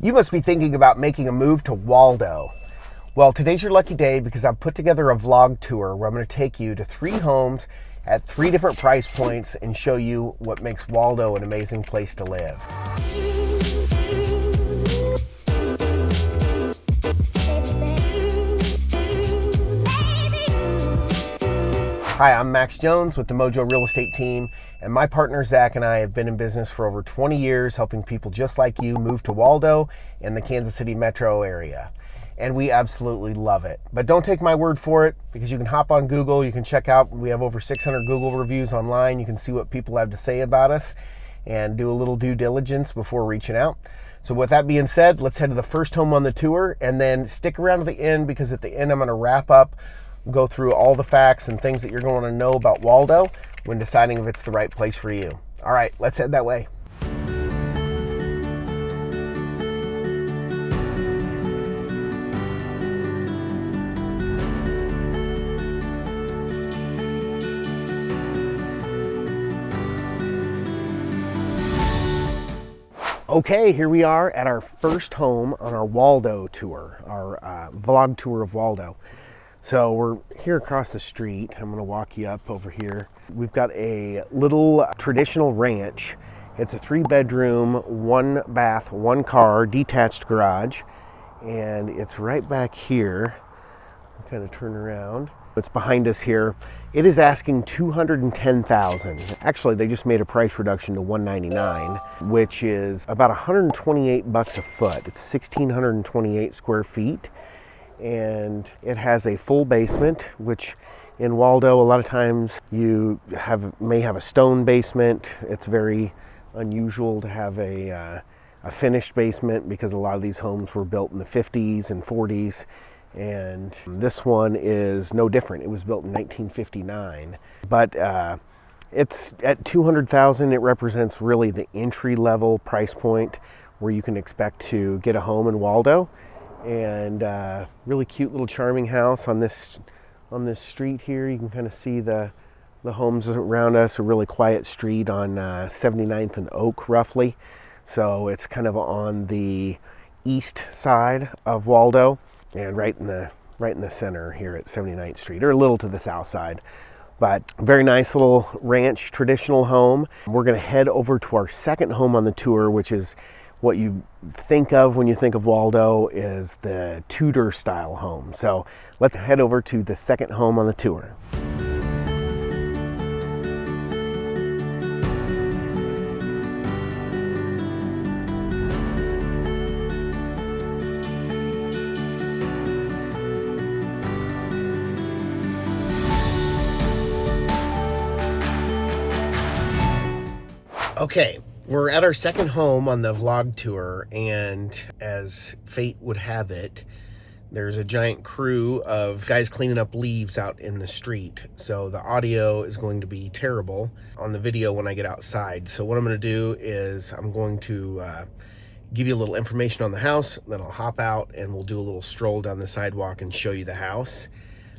You must be thinking about making a move to Waldo. Well, today's your lucky day because I've put together a vlog tour where I'm going to take you to 3 homes at 3 different price points and show you what makes Waldo an amazing place to live. Hi, I'm Max Jones with the Mojo Real Estate Team, and my partner Zach and I have been in business for over 20 years helping people just like you move to Waldo in the Kansas City metro area. And we absolutely love it. But don't take my word for it, because you can hop on Google, you can check out, we have over 600 Google reviews online, you can see what people have to say about us and do a little due diligence before reaching out. So with that being said, let's head to the first home on the tour and then stick around to the end, because at the end I'm going to wrap up, go through all the facts and things that you're going to know about Waldo when deciding if it's the right place for you. All right, let's head that way. Okay, here we are at our first home on our Waldo tour, our vlog tour of Waldo. So we're here across the street. I'm going to walk you up over here. We've got a little traditional ranch. It's a 3-bedroom, 1-bath, 1-car, detached garage. And it's right back here. I'll kind of turn around. It's behind us here. It is asking $210,000. Actually, they just made a price reduction to $199, which is about $128 a foot. It's 1,628 square feet. And it has a full basement, which in Waldo a lot of times you may have a stone basement. It's very unusual to have a finished basement because a lot of these homes were built in the 50s and 40s, and this one is no different. It was built in 1959, but it's at $200,000. It represents really the entry-level price point where you can expect to get a home in Waldo. And really cute little charming house on this street here. You can kind of see the homes around us. A really quiet street on 79th and Oak, roughly. So it's kind of on the east side of Waldo, and right in the center here at 79th Street, or a little to the south side. But very nice little ranch traditional home. We're going to head over to our second home on the tour, which is what you think of when you think of Waldo, is the Tudor style home. So let's head over to the second home on the tour. Okay, we're at our second home on the vlog tour, and as fate would have it, there's a giant crew of guys cleaning up leaves out in the street. So the audio is going to be terrible on the video when I get outside. So what I'm going to do is I'm going to give you a little information on the house, then I'll hop out and we'll do a little stroll down the sidewalk and show you the house.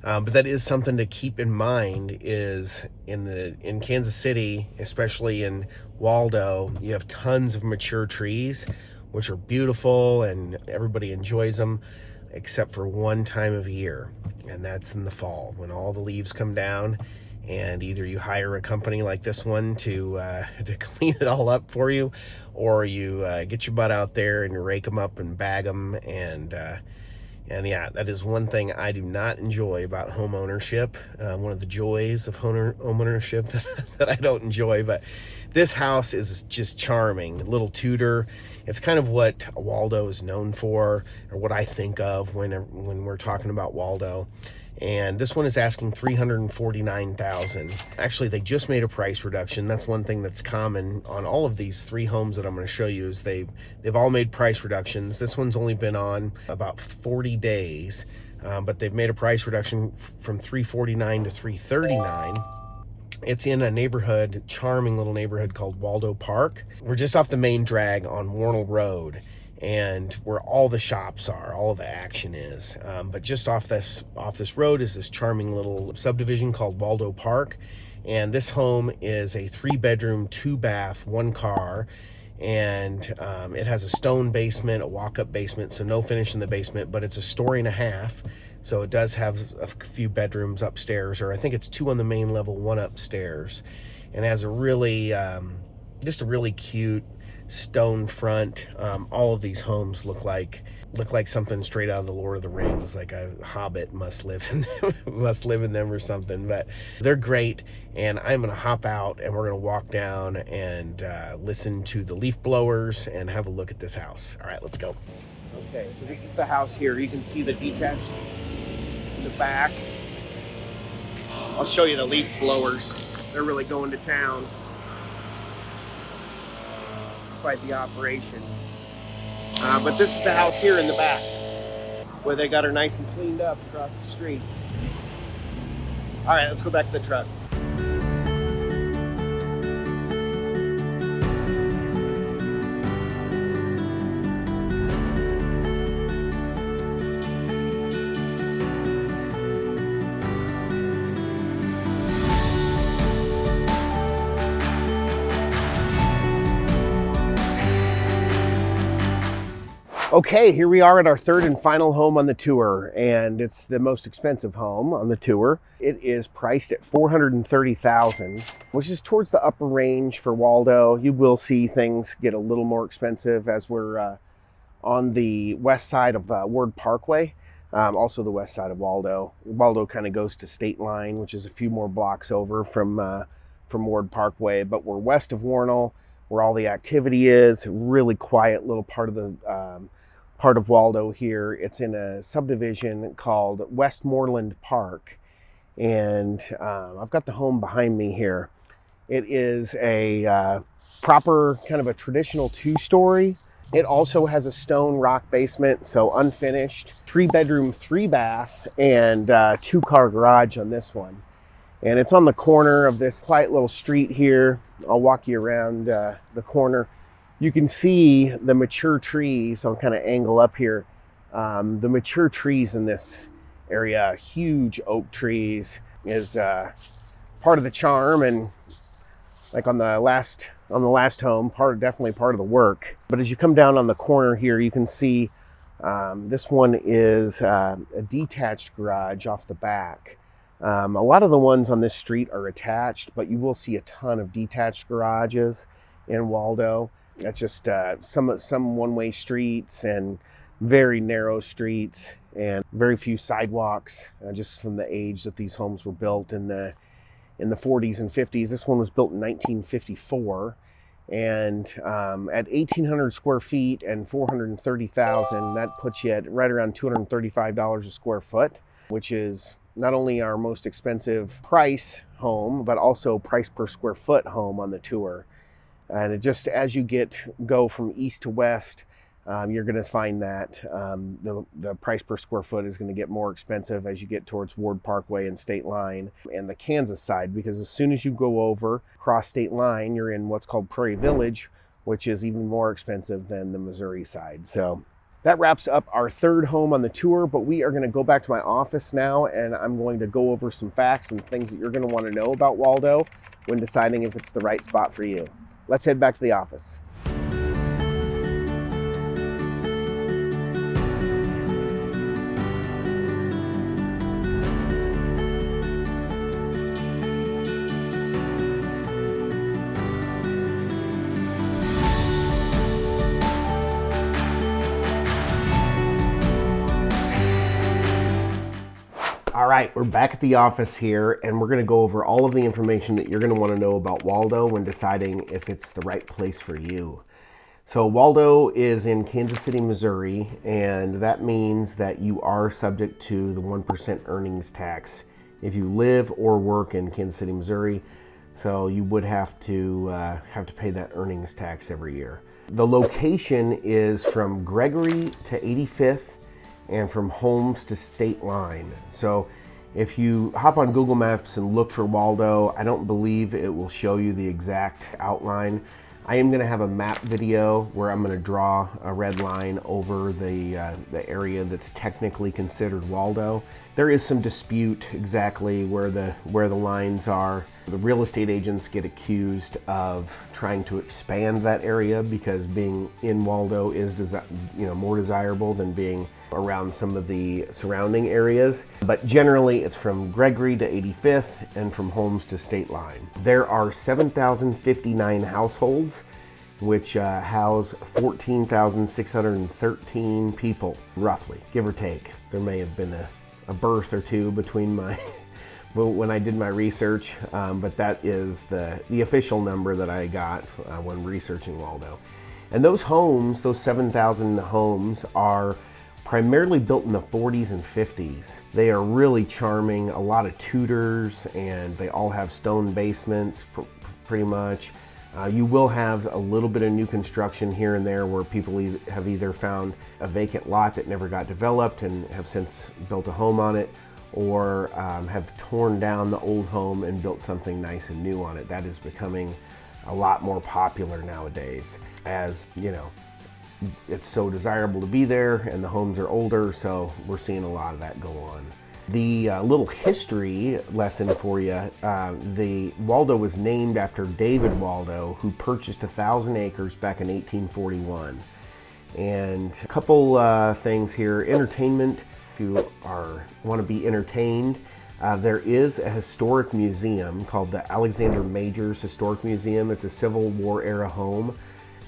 But that is something to keep in mind, is in Kansas City, especially in Waldo, you have tons of mature trees, which are beautiful and everybody enjoys them, except for one time of year, and that's in the fall when all the leaves come down, and either you hire a company like this one to clean it all up for you, or you get your butt out there and you rake them up and bag them. And yeah, that is one thing I do not enjoy about home ownership. One of the joys of home ownership that I don't enjoy. But this house is just charming. Little Tudor. It's kind of what Waldo is known for, or what I think of when we're talking about Waldo. And this one is asking $349,000. Actually, they just made a price reduction. That's one thing that's common on all of these 3 homes that I'm going to show you, is they've all made price reductions. This one's only been on about 40 days, but they've made a price reduction from $349,000 to $339,000. It's in a neighborhood, charming little neighborhood called Waldo Park. We're just off the main drag on Warnell Road, and where all the shops are, all of the action is. But just off this road is this charming little subdivision called Waldo Park. And this home is a 3-bedroom, 2-bath, 1-car. And it has a stone basement, a walk-up basement, so no finish in the basement, but it's a story and a half. So it does have a few bedrooms upstairs, or I think it's 2 on the main level, 1 upstairs, and has a really, just a really cute stone front. All of these homes look like something straight out of the Lord of the Rings, like a hobbit must live in them or something. But they're great, and I'm gonna hop out and we're gonna walk down and listen to the leaf blowers and have a look at this house. All right, let's go. Okay, so this is the house here. You can see the detached in the back. I'll show you the leaf blowers. They're really going to town. Quite the operation. But this is the house here in the back, where they got her nice and cleaned up across the street. All right, let's go back to the truck. Okay, here we are at our third and final home on the tour, and it's the most expensive home on the tour. It is priced at $430,000, which is towards the upper range for Waldo. You will see things get a little more expensive as we're on the west side of Ward Parkway, also the west side of Waldo. Waldo kind of goes to State Line, which is a few more blocks over from Ward Parkway, but we're west of Warnell, where all the activity is. Really quiet little part of Waldo here. It's in a subdivision called Westmoreland Park, and I've got the home behind me here. It is a proper kind of a traditional 2-story. It also has a stone rock basement, so unfinished. 3-bedroom, 3-bath, and 2-car garage on this one. And it's on the corner of this quiet little street here. I'll walk you around the corner. You can see the mature trees. I'll kind of angle up here. The mature trees in this area, huge oak trees, is part of the charm, and like on the last home, definitely part of the work. But as you come down on the corner here, you can see this one is a detached garage off the back. A lot of the ones on this street are attached, but you will see a ton of detached garages in Waldo. That's just some one-way streets and very narrow streets and very few sidewalks, just from the age that these homes were built in the 40s and 50s. This one was built in 1954, and at 1,800 square feet and $430,000, that puts you at right around $235 a square foot, which is not only our most expensive price home, but also price per square foot home on the tour. And it just, as you go from east to west, you're going to find that the price per square foot is going to get more expensive as you get towards Ward Parkway and State Line and the Kansas side, because as soon as you go over across State Line, you're in what's called Prairie Village, which is even more expensive than the Missouri side. So that wraps up our third home on the tour, but we are going to go back to my office now, and I'm going to go over some facts and things that you're going to want to know about Waldo when deciding if it's the right spot for you. Let's head back to the office. All right, we're back at the office here, and we're going to go over all of the information that you're going to want to know about Waldo when deciding if it's the right place for you. So Waldo is in Kansas City, Missouri, and that means that you are subject to the 1% earnings tax if you live or work in Kansas City, Missouri. So you would have to pay that earnings tax every year. The location is from Gregory to 85th and from Holmes to State Line. So if you hop on Google Maps and look for Waldo, I don't believe it will show you the exact outline. I am gonna have a map video where I'm gonna draw a red line over the area that's technically considered Waldo. There is some dispute exactly where the lines are. The real estate agents get accused of trying to expand that area because being in Waldo is more desirable than being around some of the surrounding areas. But generally it's from Gregory to 85th and from Holmes to State Line. There are 7,059 households which house 14,613 people, roughly, give or take. There may have been a birth or two between when I did my research, but that is the official number that I got when researching Waldo. And those homes, those 7,000 homes, are primarily built in the 40s and 50s. They are really charming, a lot of Tudors, and they all have stone basements, pretty much. You will have a little bit of new construction here and there where people have either found a vacant lot that never got developed and have since built a home on it, or have torn down the old home and built something nice and new on it. That is becoming a lot more popular nowadays, as you know, it's so desirable to be there and the homes are older, so we're seeing a lot of that go on. The little history lesson for you, the Waldo was named after David Waldo, who purchased 1,000 acres back in 1841. And a couple things here. Entertainment, if you want to be entertained, there is a historic museum called the Alexander Majors Historic Museum. It's a Civil War era home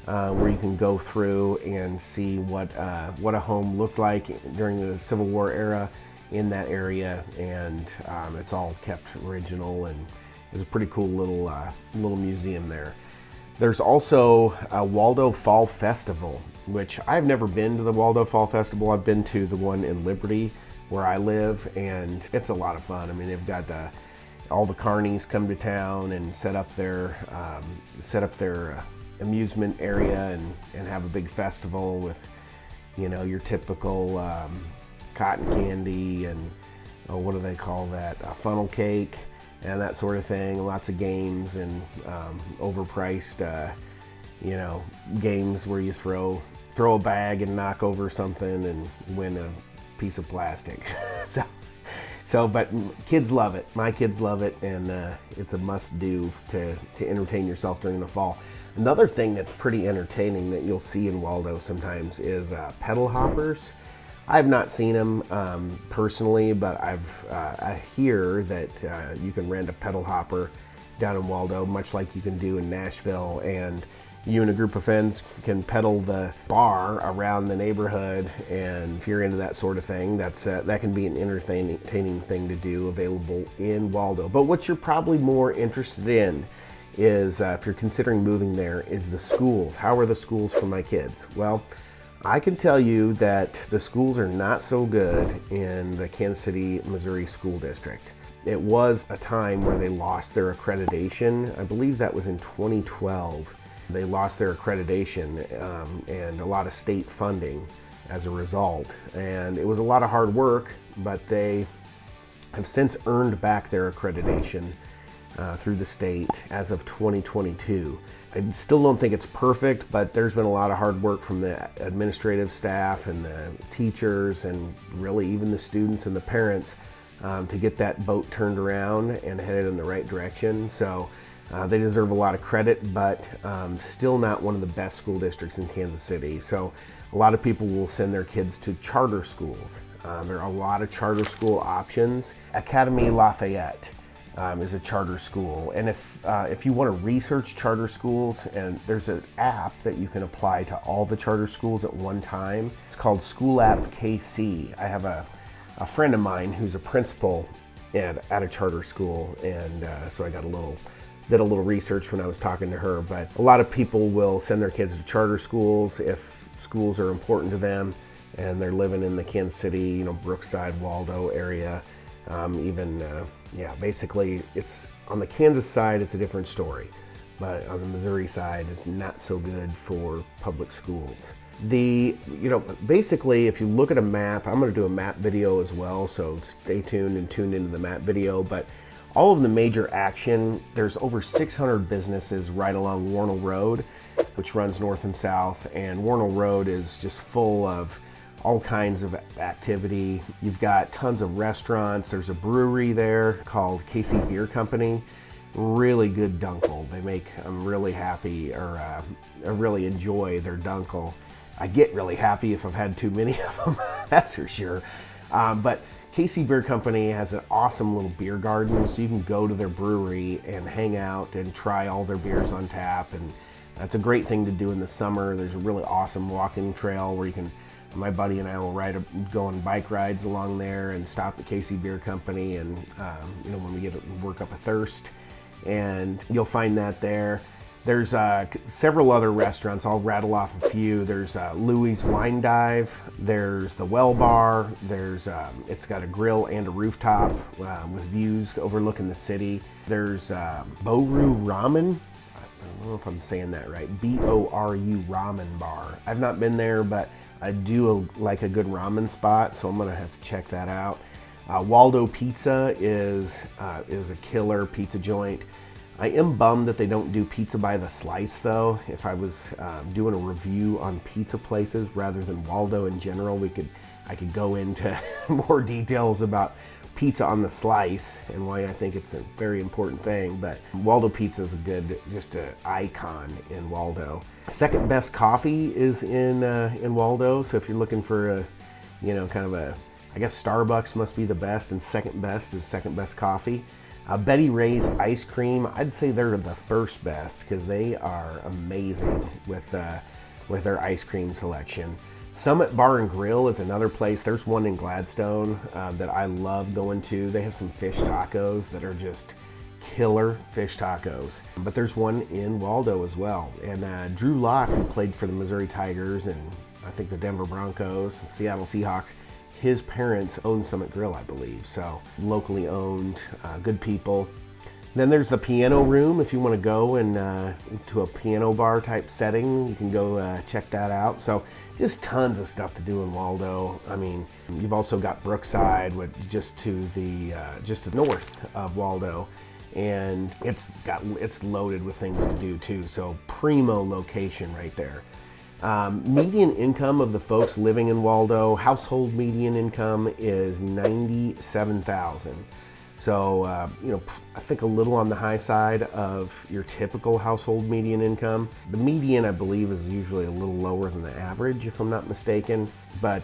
where you can go through and see what a home looked like during the Civil War era in that area, and it's all kept original, and it's a pretty cool little museum there. There's also a Waldo Fall Festival, which I've never been to the Waldo Fall Festival. I've been to the one in Liberty where I live, and it's a lot of fun. I mean, they've got all the carnies come to town and set up their amusement area and have a big festival with, you know, your typical cotton candy and what do they call that, funnel cake and that sort of thing. Lots of games and overpriced games where you throw a bag and knock over something and win a piece of plastic. But kids love it. My kids love it, and it's a must-do to entertain yourself during the fall. Another thing that's pretty entertaining that you'll see in Waldo sometimes is pedal hoppers. I've not seen them personally, but I hear that you can rent a pedal hopper down in Waldo, much like you can do in Nashville, and you and a group of friends can pedal the bar around the neighborhood. And if you're into that sort of thing, that can be an entertaining thing to do, available in Waldo. But what you're probably more interested in is, if you're considering moving there, is the schools. How are the schools for my kids? Well, I can tell you that the schools are not so good in the Kansas City, Missouri School District. It was a time where they lost their accreditation. I believe that was in 2012. They lost their accreditation and a lot of state funding as a result. And it was a lot of hard work, but they have since earned back their accreditation through the state as of 2022. I still don't think it's perfect, but there's been a lot of hard work from the administrative staff and the teachers and really even the students and the parents to get that boat turned around and headed in the right direction. So they deserve a lot of credit, but still not one of the best school districts in Kansas City. So a lot of people will send their kids to charter schools. There are a lot of charter school options. Academy Lafayette is a charter school, and if you want to research charter schools, and there's an app that you can apply to all the charter schools at one time. It's called School App KC. I have a friend of mine who's a principal at a charter school, and so I did a little research when I was talking to her. But a lot of people will send their kids to charter schools if schools are important to them and they're living in the Kansas City, Brookside, Waldo area. Basically it's on the Kansas side, it's a different story, but on the Missouri side, it's not so good for public schools. Basically, if you look at a map, I'm going to do a map video as well, so stay tuned and tune into the map video. But all of the major action, there's over 600 businesses right along Warnell Road, which runs north and south, and Warnell Road is just full of all kinds of activity. You've got tons of restaurants. There's a brewery there called KC Beer Company, really good dunkel. They make them really happy, or I really enjoy their dunkel. I get really happy if I've had too many of them, that's for sure. But KC Beer Company has an awesome little beer garden, so you can go to their brewery and hang out and try all their beers on tap, and that's a great thing to do in the summer. There's a really awesome walking trail where you can, my buddy and I will go on bike rides along there and stop at KC Beer Company, and you know, when we work up a thirst, and you'll find that there. There's several other restaurants. I'll rattle off a few. There's Louie's Wine Dive. There's the Well Bar. There's it's got a grill and a rooftop with views overlooking the city. There's Boru Ramen. I don't know if I'm saying that right. B-O-R-U Ramen Bar. I've not been there, but I do like a good ramen spot, so I'm gonna have to check that out. Waldo Pizza is a killer pizza joint. I am bummed that they don't do pizza by the slice, though. If I was doing a review on pizza places rather than Waldo in general, I could go into more details about pizza on the slice and why I think it's a very important thing. But Waldo Pizza is just an icon in Waldo. Second best coffee is in Waldo. So if you're looking for I guess Starbucks must be the best, and second best is second best coffee. Betty Ray's ice cream, I'd say they're the first best because they are amazing with their ice cream selection. Summit Bar and Grill is another place. There's one in Gladstone that I love going to. They have some fish tacos that are just killer fish tacos. But there's one in Waldo as well. And Drew Locke, who played for the Missouri Tigers and I think the Denver Broncos, Seattle Seahawks, his parents own Summit Grill, I believe. So locally owned, good people. Then there's the Piano Room. If you want to go to a piano bar type setting, you can go check that out. So just tons of stuff to do in Waldo. I mean, you've also got Brookside, just to the north of Waldo, and it's loaded with things to do too. So primo location right there. Median income of the folks living in Waldo, household median income is $97,000. So, I think a little on the high side of your typical household median income. The median, I believe, is usually a little lower than the average, if I'm not mistaken. But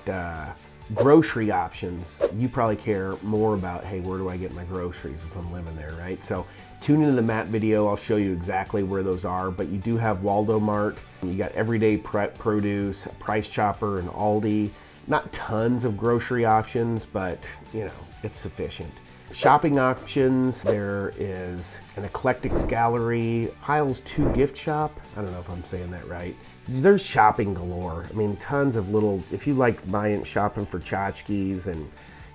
grocery options, you probably care more about, hey, where do I get my groceries if I'm living there, right? So tune into the map video. I'll show you exactly where those are. But you do have Waldo Mart. You got everyday produce, Price Chopper, and Aldi. Not tons of grocery options, but, it's sufficient. Shopping options, there is an Eclectics Gallery, Piles 2 gift shop. I don't know if I'm saying that right. There's shopping galore. I mean, tons of little, if you like shopping for tchotchkes and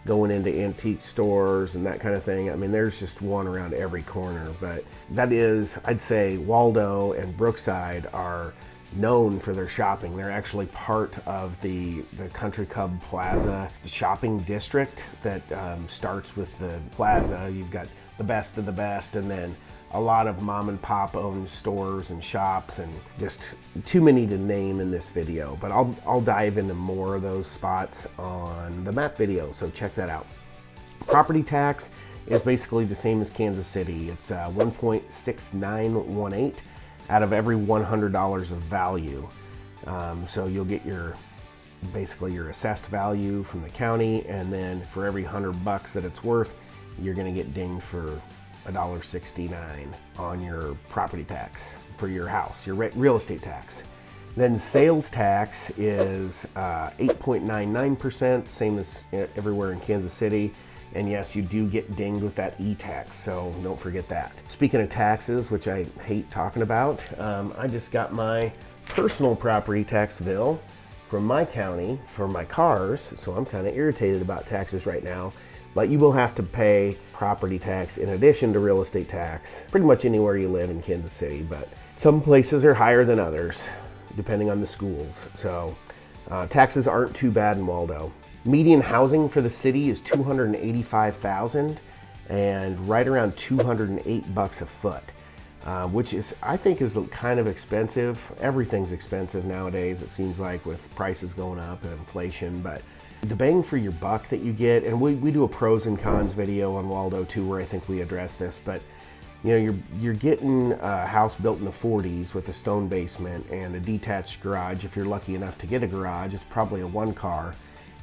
going into antique stores and that kind of thing, I mean, there's just one around every corner. But that is, I'd say Waldo and Brookside are known for their shopping. They're actually part of the Country Club Plaza shopping district that starts with the plaza. You've got the best of the best, and then a lot of mom and pop owned stores and shops, and just too many to name in this video. But I'll dive into more of those spots on the map video, so check that out. Property tax is basically the same as Kansas City. It's 1.6918 out of every $100 of value. So you'll get basically your assessed value from the county, and then for every $100 that it's worth, you're gonna get dinged for $1.69 on your property tax for your house, your real estate tax. Then sales tax is 8.99%, same as everywhere in Kansas City. And yes, you do get dinged with that e-tax, so don't forget that. Speaking of taxes, which I hate talking about, I just got my personal property tax bill from my county for my cars, so I'm kind of irritated about taxes right now. But you will have to pay property tax in addition to real estate tax, pretty much anywhere you live in Kansas City, but some places are higher than others, depending on the schools. So taxes aren't too bad in Waldo. Median housing for the city is $285,000 and right around $208 a foot, which I think is kind of expensive. Everything's expensive nowadays, it seems like, with prices going up and inflation, but the bang for your buck that you get, and we do a pros and cons video on Waldo too, where I think we address this, but You know, you're getting a house built in the 40s with a stone basement and a detached garage. If you're lucky enough to get a garage, it's probably a one car,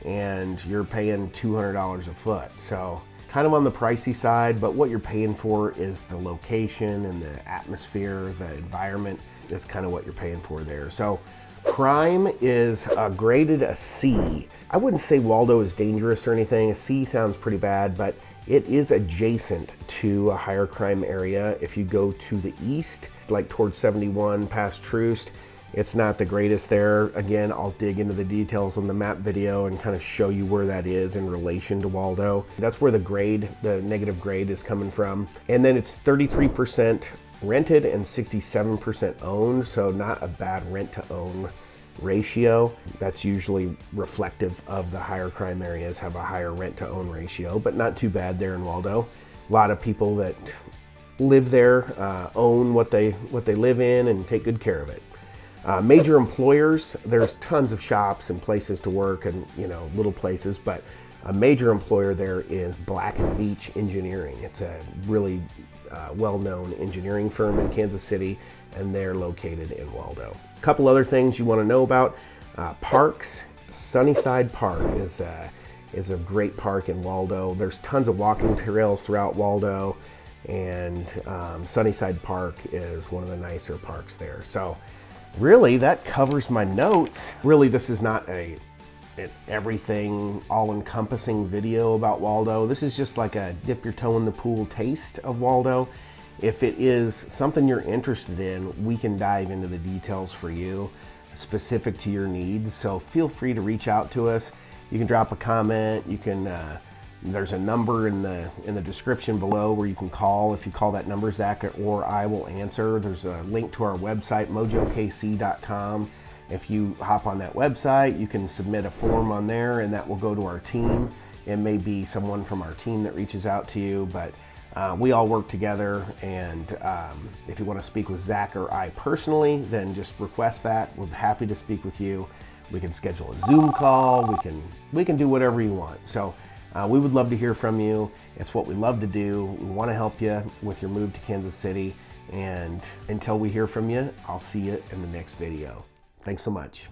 and you're paying $200 a foot. So kind of on the pricey side, but what you're paying for is the location and the atmosphere, the environment. That's kind of what you're paying for there. So crime is graded a C. I wouldn't say Waldo is dangerous or anything. A C sounds pretty bad, but it is adjacent to a higher crime area. If you go to the east, like towards 71 past Troost, it's not the greatest there. Again, I'll dig into the details on the map video and kind of show you where that is in relation to Waldo. That's where the grade, the negative grade, is coming from. And then it's 33% rented and 67% owned, so not a bad rent to own ratio. That's usually reflective of the higher crime areas have a higher rent to own ratio, but not too bad there in Waldo. A lot of people that live there own what they live in and take good care of it. Major employers, there's tons of shops and places to work and, you know, little places, but a major employer there is Black & Veatch Engineering. It's a really well-known engineering firm in Kansas City, and they're located in Waldo. A couple other things you want to know about. Parks. Sunnyside Park is a great park in Waldo. There's tons of walking trails throughout Waldo, and Sunnyside Park is one of the nicer parks there. So really, that covers my notes. Really, this is not an everything all-encompassing video about Waldo. This is just like a dip your toe in the pool taste of Waldo. If it is something you're interested in, we can dive into the details for you, specific to your needs. So feel free to reach out to us. You can drop a comment. You can. There's a number in the description below where you can call. If you call that number, Zach or I will answer. There's a link to our website, mojokc.com. If you hop on that website, you can submit a form on there, and that will go to our team. It may be someone from our team that reaches out to you, but we all work together. And if you want to speak with Zach or I personally, then just request that. We're happy to speak with you. We can schedule a Zoom call. We can do whatever you want. So we would love to hear from you. It's what we love to do. We want to help you with your move to Kansas City. And until we hear from you, I'll see you in the next video. Thanks so much.